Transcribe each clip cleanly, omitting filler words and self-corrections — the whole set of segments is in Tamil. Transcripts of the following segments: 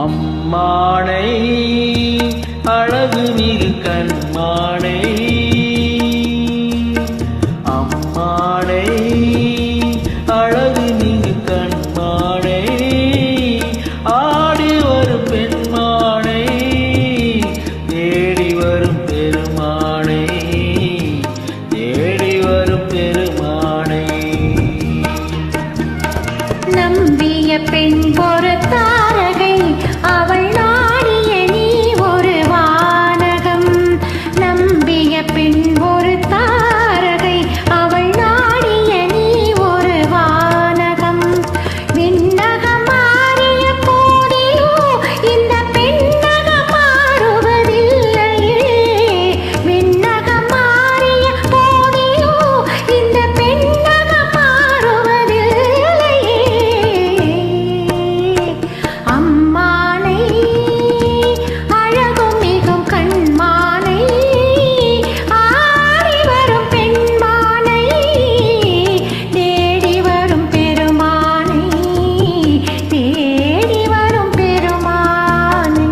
அம்மானை அழகு மிகு கண்மானை அம்மானை அழகு மிகு கண்மானை ஆடி வரும் பெண்மானை தேடி வரும் பெருமானை தேடி வரும் பெருமானை நம்பிய பெண் பொறுத்தாரகை அவள் நாடிய நீ ஒரு வானகம் நம்பிய பெண் ஒரு தாரகை அவள் நாடிய நீ ஒரு வானகம் விண்ணகம் மாறிய போதிலோ இந்த பெண்ணகம் மாறுவதில்லையே விண்ணகம் மாறிய போதிலோ இந்த பெண்ணகம் மாறுவதில்லையே அம்மானை அழகும் மிகும் கண்மானை ஆடி வரும் பெண்மானை தேடி வரும் பெருமானை தேடி வரும் பெருமானை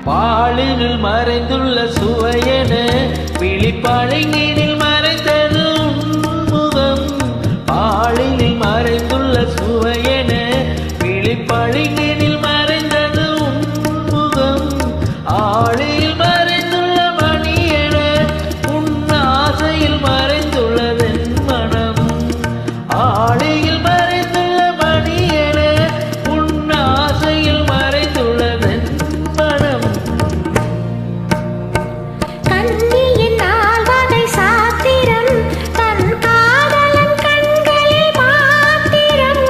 பாலினில் மறைந்துள்ள சுவையென விழிப்பாளிங்கினில் மறைந்தது முகம் பாலினில் மறைந்துள்ள சுவையென விழிப்பாளிங்கினில் மறைந்தது முகம் ஆளில் மறைந்துள்ள மணியென உன் ஆசையில் மறைந்துள்ளதென் மனம் ஆளியில் மறைந்துள்ள மணியென உன் ஆசையில் மறைந்துள்ளதென் மனம் கண்ணியின் நால்வகை சாத்திரம் தன் காதலன் கண்களில் மாத்திரம்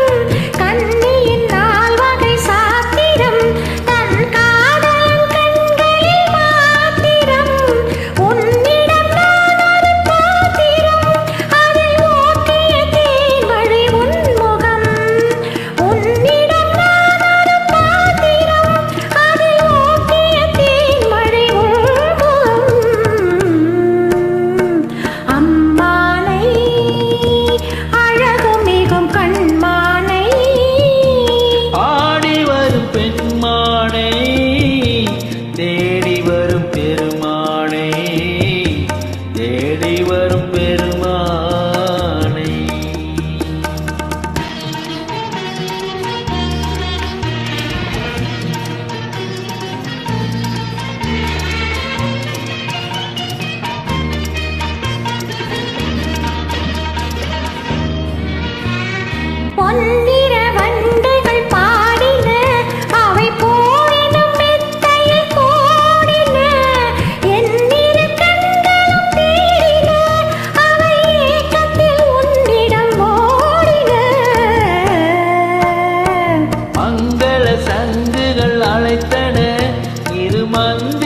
கண்ணியின் நால்வகை சாத்திரம் தன் காதலன் கண்களில் மாத்திரம் உன்னிடம் நான் ஒரு பாத்திரம் அதை ஓட்டிய தேன்மழை உன்முகம் உன்னிடம் நான் ஒரு பாத்திரம் அதை ஓட்டிய தேன்மழை உன்முகம் அம்மானை அழகு மிகும் கண்மானை ஆடி வரும் பெண்மானை தேடி வரும் பெருமானை தேடி வரும் பெருமானை பொன்னிற வண்டுகள் பாடின அவை போயினும் மெத்தையில் கோடின என்னிரு கண்களும் தேடின அவை ஏக்கத்தில் உன்னிடம் ஓடின மங்கள சங்குகள் அழைத்தன இரு மந்தி